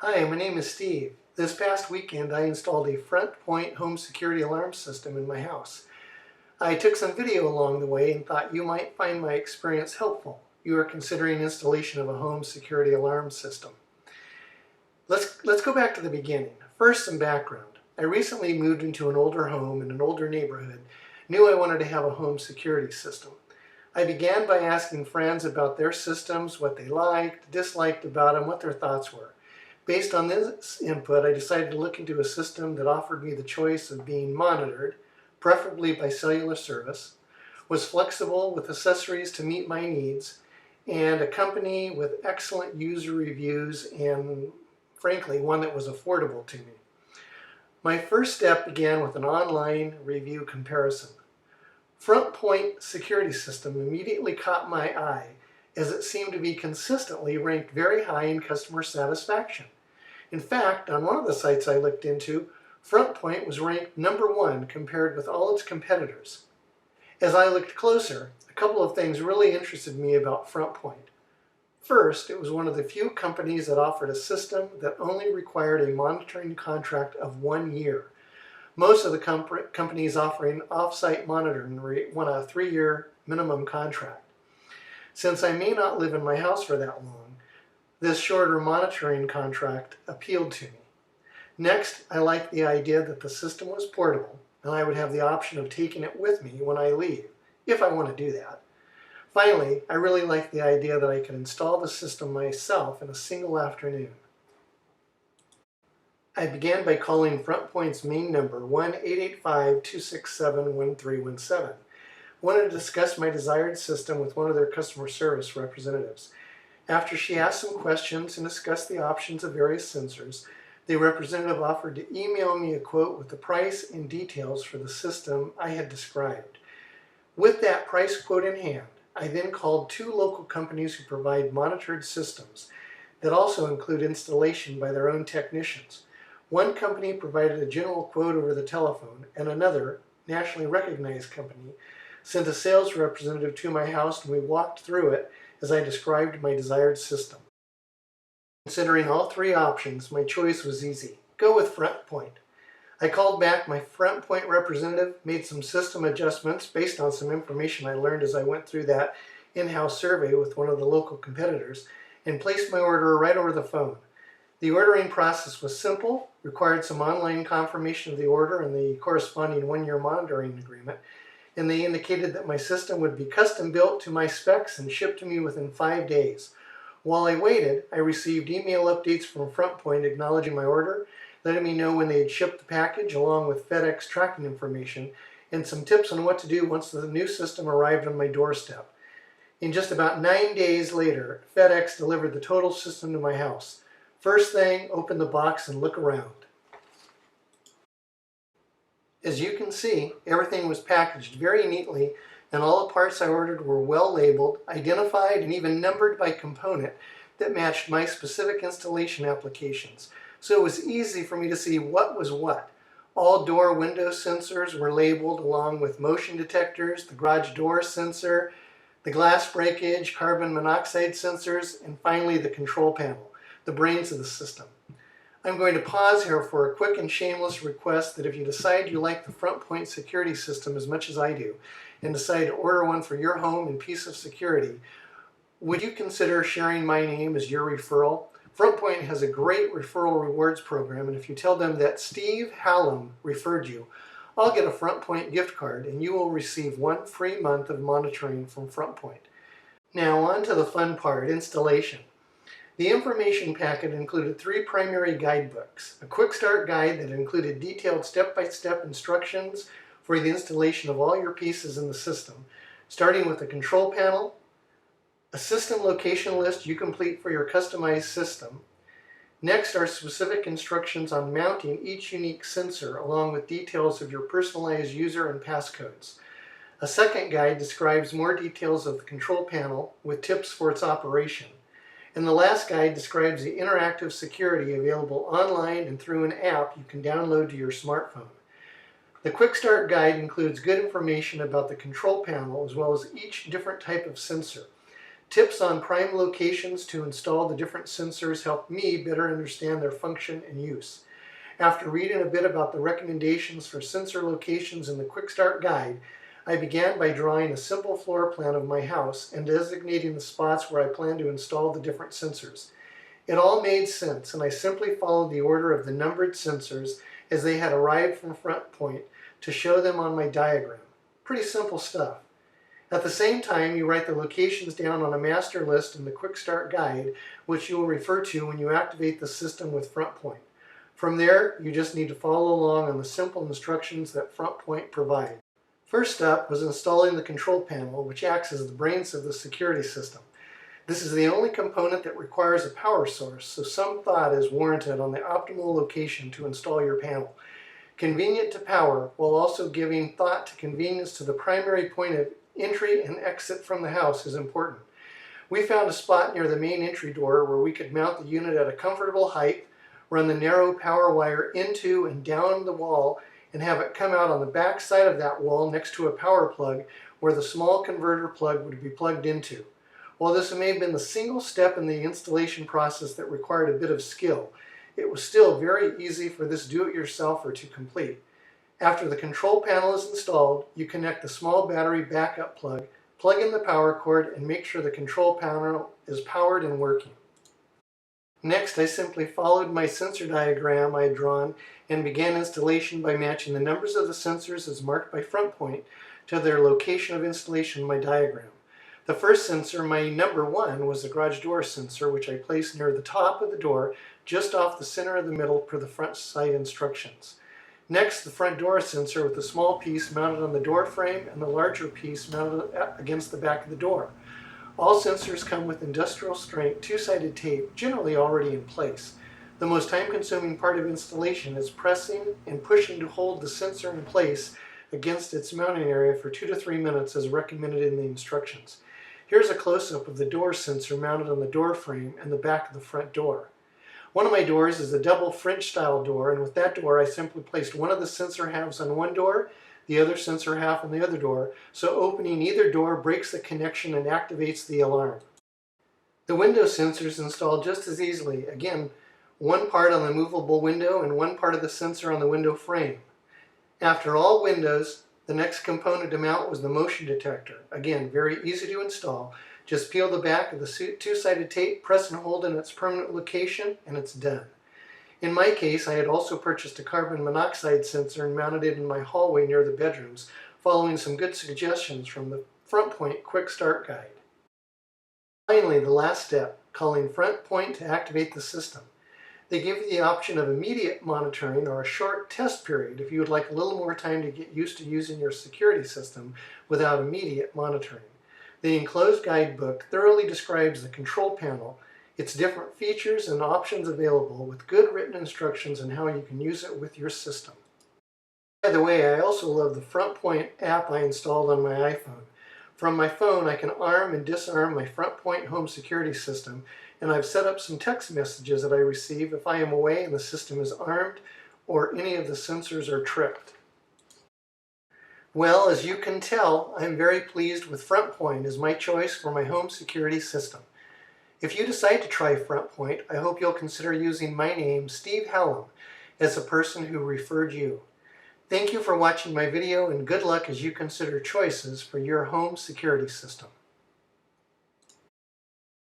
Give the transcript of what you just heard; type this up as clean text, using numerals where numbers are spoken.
Hi, my name is Steve. This past weekend I installed a Frontpoint home security alarm system in my house. I took some video along the way and thought you might find my experience helpful. You are considering installation of a home security alarm system. Let's go back to the beginning. First, some background. I recently moved into an older home in an older neighborhood, knew I wanted to have a home security system. I began by asking friends about their systems, what they liked, disliked about them, what their thoughts were. Based on this input, I decided to look into a system that offered me the choice of being monitored, preferably by cellular service, was flexible with accessories to meet my needs, and a company with excellent user reviews and, frankly, one that was affordable to me. My first step began with an online review comparison. Frontpoint security system immediately caught my eye as it seemed to be consistently ranked very high in customer satisfaction. In fact, on one of the sites I looked into, Frontpoint was ranked #1 compared with all its competitors. As I looked closer, a couple of things really interested me about Frontpoint. First, it was one of the few companies that offered a system that only required a monitoring contract of 1 year. Most of the companies offering off-site monitoring want a 3-year minimum contract. Since I may not live in my house for that long, this shorter monitoring contract appealed to me. Next, I liked the idea that the system was portable and I would have the option of taking it with me when I leave, if I want to do that. Finally, I really liked the idea that I could install the system myself in a single afternoon. I began by calling Frontpoint's main number 1-885-267-1317. I wanted to discuss my desired system with one of their customer service representatives. After she asked some questions and discussed the options of various sensors, the representative offered to email me a quote with the price and details for the system I had described. With that price quote in hand, I then called 2 local companies who provide monitored systems that also include installation by their own technicians. One company provided a general quote over the telephone, and another, nationally recognized company, sent a sales representative to my house and we walked through it as I described my desired system. Considering all 3 options, my choice was easy. Go with Frontpoint. I called back my Frontpoint representative, made some system adjustments based on some information I learned as I went through that in-house survey with one of the local competitors, and placed my order right over the phone. The ordering process was simple, required some online confirmation of the order and the corresponding 1-year monitoring agreement, and they indicated that my system would be custom built to my specs and shipped to me within 5 days. While I waited, I received email updates from Frontpoint acknowledging my order, letting me know when they had shipped the package along with FedEx tracking information, and some tips on what to do once the new system arrived on my doorstep. In just about 9 days later, FedEx delivered the total system to my house. First thing, open the box and look around. As you can see, everything was packaged very neatly and all the parts I ordered were well labeled, identified, and even numbered by component that matched my specific installation applications. So it was easy for me to see what was what. All door window sensors were labeled along with motion detectors, the garage door sensor, the glass breakage, carbon monoxide sensors, and finally the control panel, the brains of the system. I'm going to pause here for a quick and shameless request that if you decide you like the Frontpoint security system as much as I do and decide to order one for your home and piece of security, would you consider sharing my name as your referral? Frontpoint has a great referral rewards program, and if you tell them that Steve Hallam referred you, I'll get a Frontpoint gift card and you will receive 1 free month of monitoring from Frontpoint. Now on to the fun part, installation. The information packet included 3 primary guidebooks, a quick start guide that included detailed step-by-step instructions for the installation of all your pieces in the system, starting with the control panel, a system location list you complete for your customized system. Next are specific instructions on mounting each unique sensor along with details of your personalized user and passcodes. A second guide describes more details of the control panel with tips for its operation. And the last guide describes the interactive security available online and through an app you can download to your smartphone. The Quick Start Guide includes good information about the control panel as well as each different type of sensor. Tips on prime locations to install the different sensors helped me better understand their function and use. After reading a bit about the recommendations for sensor locations in the Quick Start Guide, I began by drawing a simple floor plan of my house and designating the spots where I plan to install the different sensors. It all made sense, and I simply followed the order of the numbered sensors as they had arrived from Frontpoint to show them on my diagram. Pretty simple stuff. At the same time, you write the locations down on a master list in the Quick Start Guide, which you will refer to when you activate the system with Frontpoint. From there, you just need to follow along on the simple instructions that Frontpoint provides. First up was installing the control panel, which acts as the brains of the security system. This is the only component that requires a power source, so some thought is warranted on the optimal location to install your panel. Convenient to power, while also giving thought to convenience to the primary point of entry and exit from the house is important. We found a spot near the main entry door where we could mount the unit at a comfortable height, run the narrow power wire into and down the wall, and have it come out on the back side of that wall next to a power plug where the small converter plug would be plugged into. While this may have been the single step in the installation process that required a bit of skill, it was still very easy for this do-it-yourselfer to complete. After the control panel is installed, you connect the small battery backup plug, plug in the power cord, and make sure the control panel is powered and working. Next, I simply followed my sensor diagram I had drawn and began installation by matching the numbers of the sensors as marked by Frontpoint to their location of installation in my diagram. The first sensor, my number 1, was the garage door sensor, which I placed near the top of the door, just off the center of the middle per the front side instructions. Next, the front door sensor with the small piece mounted on the door frame and the larger piece mounted against the back of the door. All sensors come with industrial strength two-sided tape, generally already in place. The most time-consuming part of installation is pressing and pushing to hold the sensor in place against its mounting area for 2 to 3 minutes as recommended in the instructions. Here's a close-up of the door sensor mounted on the door frame and the back of the front door. One of my doors is a double French-style door, and with that door I simply placed one of the sensor halves on one door, the other sensor half on the other door, so opening either door breaks the connection and activates the alarm. The window sensors installed just as easily. Again, one part on the movable window and one part of the sensor on the window frame. After all windows, the next component to mount was the motion detector. Again, very easy to install. Just peel the back of the two-sided tape, press and hold in its permanent location, and it's done. In my case, I had also purchased a carbon monoxide sensor and mounted it in my hallway near the bedrooms, following some good suggestions from the Frontpoint Quick Start Guide. Finally, the last step, calling Frontpoint to activate the system. They give you the option of immediate monitoring or a short test period if you would like a little more time to get used to using your security system without immediate monitoring. The enclosed guidebook thoroughly describes the control panel, its different features and options available, with good written instructions on how you can use it with your system. By the way, I also love the Frontpoint app I installed on my iPhone. From my phone, I can arm and disarm my Frontpoint home security system, and I've set up some text messages that I receive if I am away and the system is armed or any of the sensors are tripped. Well, as you can tell, I'm very pleased with Frontpoint as my choice for my home security system. If you decide to try Frontpoint, I hope you'll consider using my name, Steve Hallam, as a person who referred you. Thank you for watching my video, and good luck as you consider choices for your home security system.